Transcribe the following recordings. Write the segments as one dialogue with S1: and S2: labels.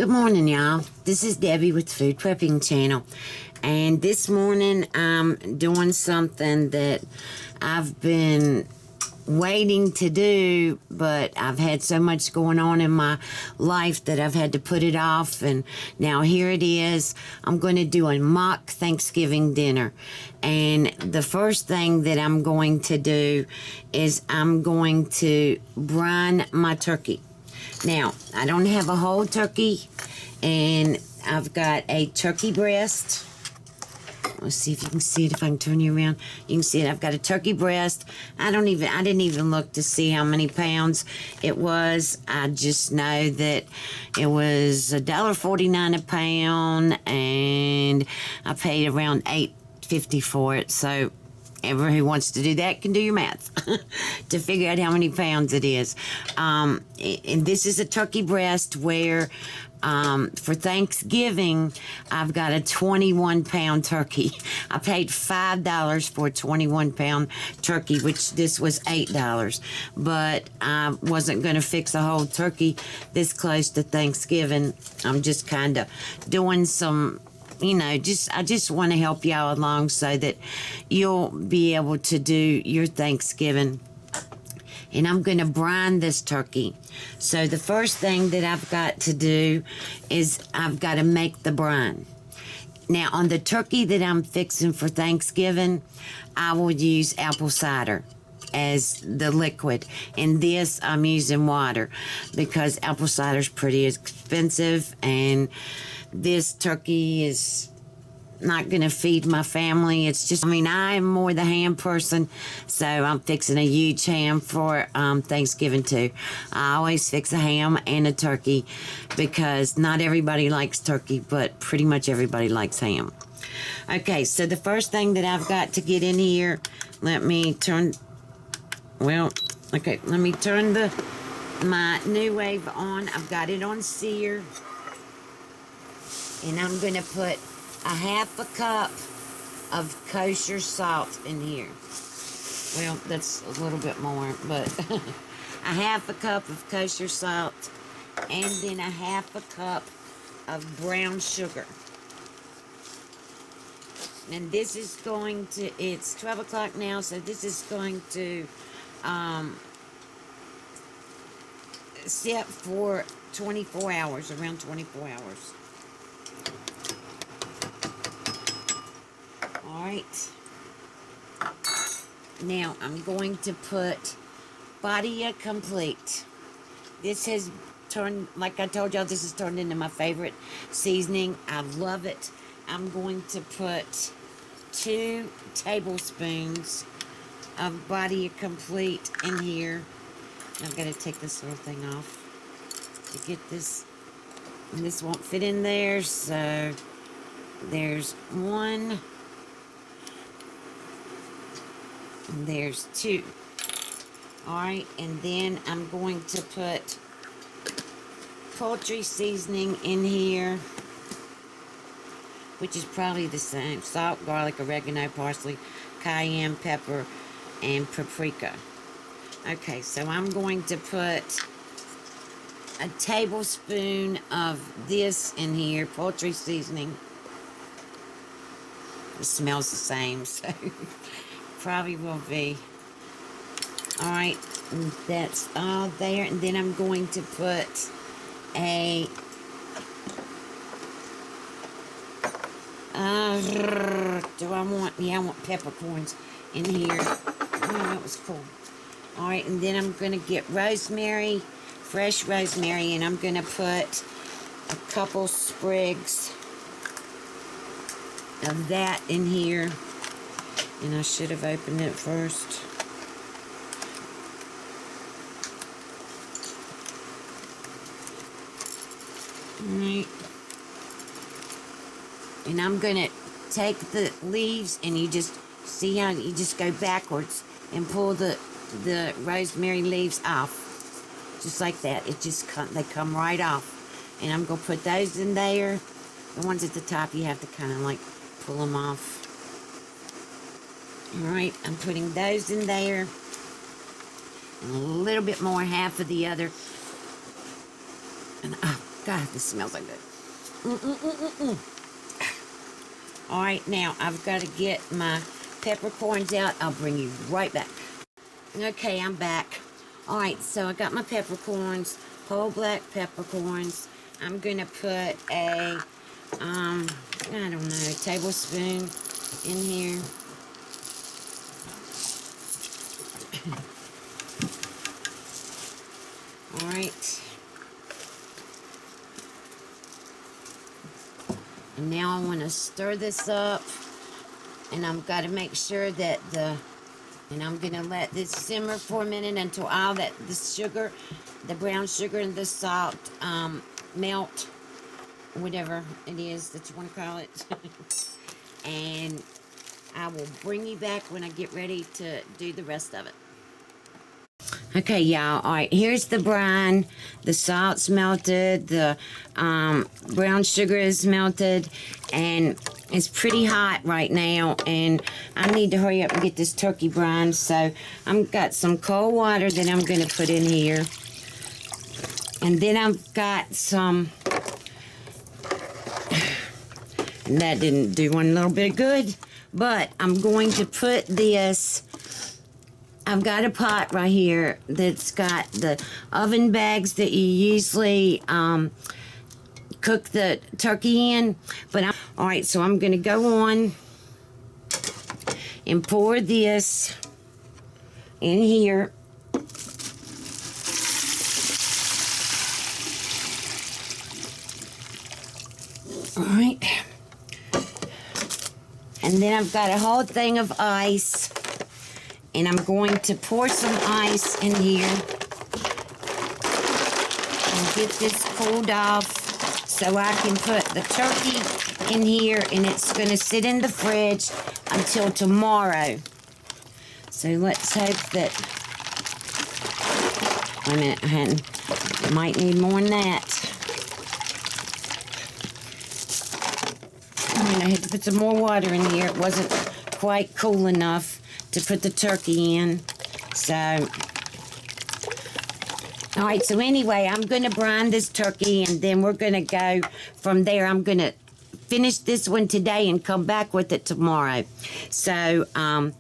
S1: Good morning, y'all. This is Debbie with Food Prepping Channel. And this morning I'm doing something that I've been waiting to do, but I've had so much going on in my life that I've had to put it off. And now here it is. I'm going to do a mock Thanksgiving dinner. And the first thing that I'm going to do is I'm going to brine my turkey. Now, I don't have a whole turkey, and I've got a turkey breast. Let's see if you can see it, if I can turn you around. You can see it. I've got a turkey breast. I didn't even look to see how many pounds it was. I just know that it was $1.49 a pound, and I paid around $8.50 for it. So everyone who wants to do that can do your math to figure out how many pounds it is. And this is a turkey breast where for Thanksgiving, I've got a 21-pound turkey. I paid $5 for a 21-pound turkey, which this was $8. But I wasn't going to fix a whole turkey this close to Thanksgiving. I'm just kind of doing some, I just want to help y'all along so that you'll be able to do your Thanksgiving. And I'm going to brine this turkey. So the first thing that I've got to do is I've got to make the brine. Now, on the turkey that I'm fixing for Thanksgiving, I will use apple cider as the liquid. And this, I'm using water because apple cider is pretty expensive, and this turkey is not going to feed my family. It's just, I am more the ham person, so I'm fixing a huge ham for Thanksgiving too. I always fix a ham and a turkey because not everybody likes turkey, but pretty much everybody likes ham. Okay, so the first thing that I've got to get in here, let me turn my new wave on. I've got it on sear, and I'm going to put a half a cup of kosher salt in here. Well, that's a little bit more, but a half a cup of kosher salt, and then a half a cup of brown sugar. And this is going to, it's 12 o'clock now, so this is going to sit for 24 hours, around 24 hours. Alright, now I'm going to put Badia Complete. This has turned, like I told y'all, this has turned into my favorite seasoning. I love it. I'm going to put 2 tablespoons of Badia Complete in here. I've got to take this little thing off to get this, and this won't fit in there, so there's 1. And there's 2. Alright, and then I'm going to put poultry seasoning in here, which is probably the same. Salt, garlic, oregano, parsley, cayenne pepper, and paprika. Okay, so I'm going to put a tablespoon of this in here, poultry seasoning. It smells the same, so probably will be. Alright, that's all there. And then I'm going to put I want peppercorns in here. Oh, that was cool. Alright, and then I'm going to get rosemary, fresh rosemary, and I'm going to put a couple sprigs of that in here. And I should have opened it first. Alright. And I'm going to take the leaves, and you just see how you just go backwards and pull the rosemary leaves off. Just like that. They come right off. And I'm going to put those in there. The ones at the top, you have to kind of like pull them off. Alright, I'm putting those in there. And a little bit more, half of the other. And God, this smells like good. All right, now I've got to get my peppercorns out. I'll bring you right back. Okay, I'm back. All right, so I got my peppercorns, whole black peppercorns. I'm gonna put a, I don't know, tablespoon in here. All right. And now I want to stir this up, and I've got to make sure that and I'm going to let this simmer for a minute until all the sugar, the brown sugar and the salt melt, whatever it is that you want to call it. And I will bring you back when I get ready to do the rest of it. Okay, y'all. All right, here's the brine. The salt's melted. The brown sugar is melted. And it's pretty hot right now. And I need to hurry up and get this turkey brine. So I've got some cold water that I'm going to put in here. And then I've got some... And that didn't do one little bit of good. But I'm going to put this... I've got a pot right here that's got the oven bags that you usually cook the turkey in. But all right, so I'm going to go on and pour this in here. All right. And then I've got a whole thing of ice. And I'm going to pour some ice in here and get this cooled off so I can put the turkey in here, and it's going to sit in the fridge until tomorrow. So let's hope that... Wait a minute, I might need more than that. I had to put some more water in here. It wasn't quite cool enough to put the turkey in. So, all right, so anyway, I'm going to brine this turkey, and then we're going to go from there. I'm going to finish this one today and come back with it tomorrow. So, I'm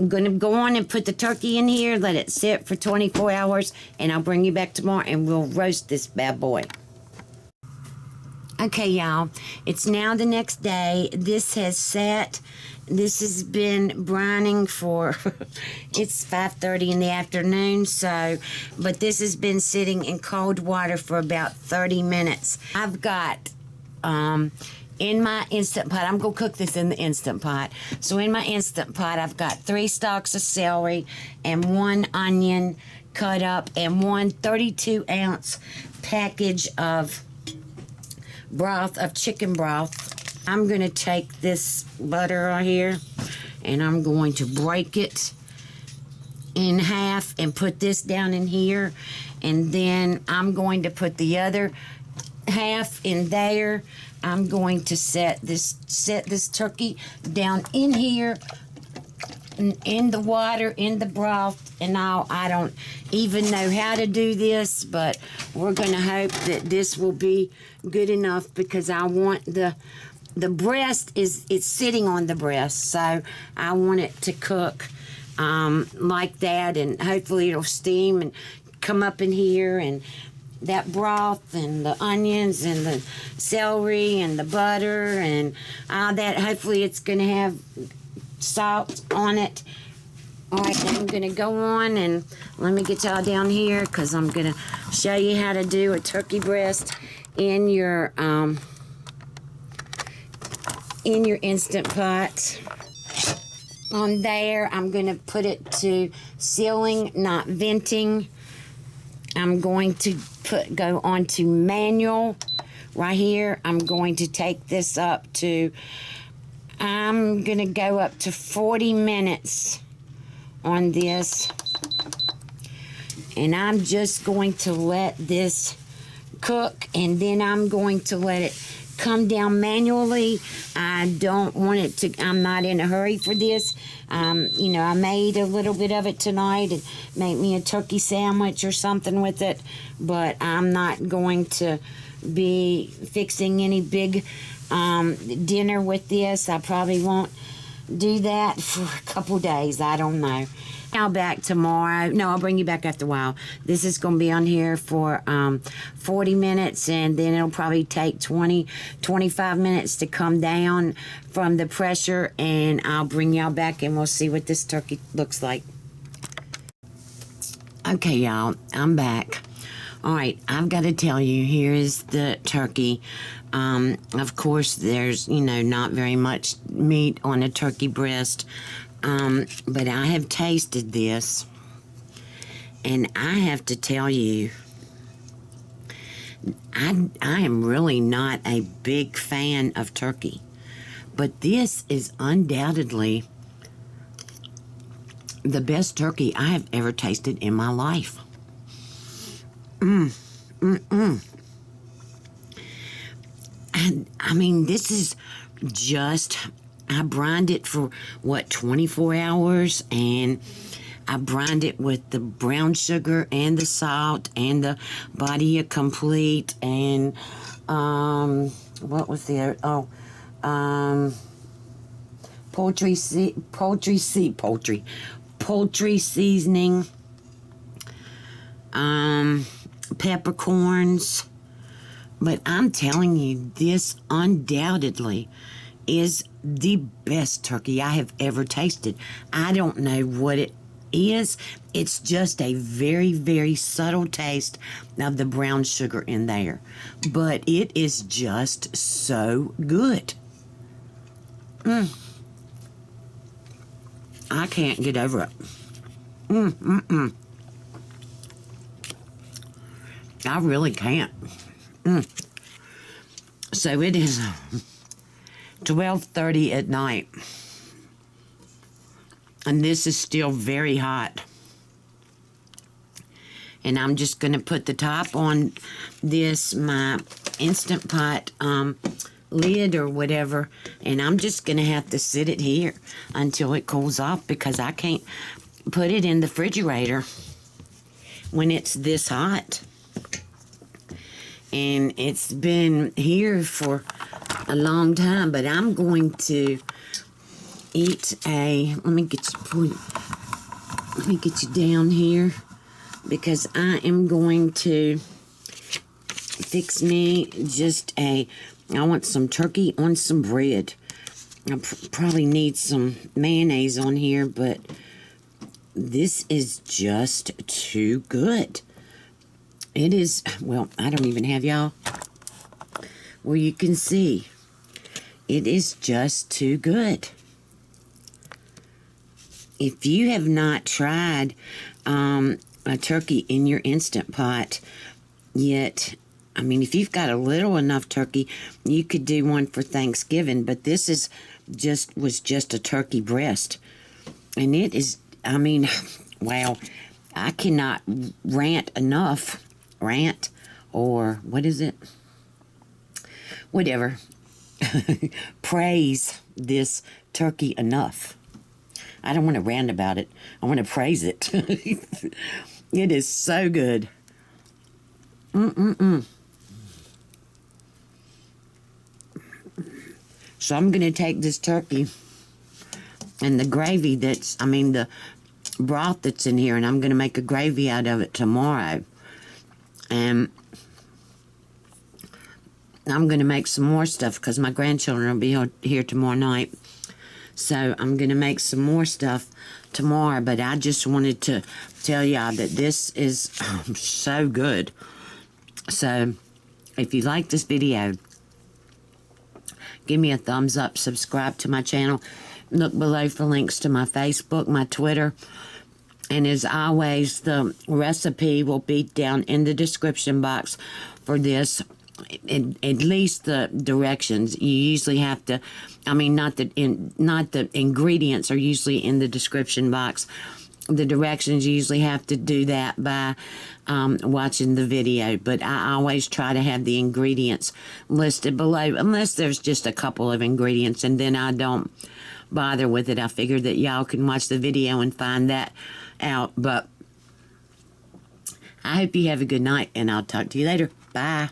S1: going to go on and put the turkey in here, let it sit for 24 hours, and I'll bring you back tomorrow, and we'll roast this bad boy. Okay, y'all, it's now the next day. This has sat... This has been brining for, it's 5:30 in the afternoon, so, but this has been sitting in cold water for about 30 minutes. I've got, in my Instant Pot, I'm going to cook this in the Instant Pot. So in my Instant Pot, I've got 3 stalks of celery and 1 onion cut up and 1 32-ounce package of broth, of chicken broth. I'm going to take this butter right here, and I'm going to break it in half and put this down in here. And then I'm going to put the other half in there. I'm going to set this turkey down in here, in the water, in the broth. And I don't even know how to do this, but we're going to hope that this will be good enough, because I want the breast it's sitting on the breast, so I want it to cook like that, and hopefully it'll steam and come up in here, and that broth and the onions and the celery and the butter and all that, hopefully it's going to have salt on it. All right, I'm going to go on, and let me get y'all down here, because I'm going to show you how to do a turkey breast in your Instant Pot. On there, I'm going to put it to sealing, not venting. I'm going to go on to manual right here. I'm going to take this up to, I'm going to go up to 40 minutes on this. And I'm just going to let this cook, and then I'm going to let it come down manually. I don't want it to, I'm not in a hurry for this. You know, I made a little bit of it tonight and made me a turkey sandwich or something with it, but I'm not going to be fixing any big dinner with this. I probably won't do that for a couple days. I don't know. I'll back tomorrow. No, I'll bring you back after a while. This is going to be on here for 40 minutes, and then it'll probably take 25 minutes to come down from the pressure, and I'll bring y'all back and we'll see what this turkey looks like. Okay, y'all, I'm back. All right, I've got to tell you, here is the turkey. Of course, there's, you know, not very much meat on a turkey breast. But I have tasted this, and I have to tell you, I am really not a big fan of turkey, but this is undoubtedly the best turkey I have ever tasted in my life. And I mean, this is just, I brined it for, 24 hours, and I brined it with the brown sugar and the salt and the Badia complete, and, what was the other, poultry seasoning, peppercorns. But I'm telling you, this undoubtedly is the best turkey I have ever tasted. I don't know what it is. It's just a very, very subtle taste of the brown sugar in there. But it is just so good. I can't get over it. I really can't. So it is 12:30 at night, and this is still very hot. And I'm just going to put the top on this, my Instant Pot lid or whatever, and I'm just going to have to sit it here until it cools off, because I can't put it in the refrigerator when it's this hot. And it's been here for a long time, but I'm going to eat a, let me get you down here, because I am going to fix me just I want some turkey on some bread. I probably need some mayonnaise on here, but this is just too good. It is, well, I don't even have y'all where you can see. It is just too good. If you have not tried a turkey in your Instant Pot yet, I mean, if you've got a little enough turkey, you could do one for Thanksgiving, but this is was just a turkey breast. And it is, I mean, wow, I cannot rant, or what is it? Whatever. Praise this turkey enough. I don't want to rant about it. I want to praise it. It is so good. So I'm going to take this turkey and the gravy the broth that's in here, and I'm going to make a gravy out of it tomorrow. And I'm going to make some more stuff because my grandchildren will be here tomorrow night. So I'm going to make some more stuff tomorrow, but I just wanted to tell y'all that this is so good. So if you like this video, give me a thumbs up, subscribe to my channel, look below for links to my Facebook, my Twitter, and as always, the recipe will be down in the description box for this. At least the directions. You usually have to, not the ingredients are usually in the description box, the directions. You usually have to do that by watching the video, but I always try to have the ingredients listed below, unless there's just a couple of ingredients, and then I don't bother with it. I figure that y'all can watch the video and find that out. But I hope you have a good night, and I'll talk to you later. Bye.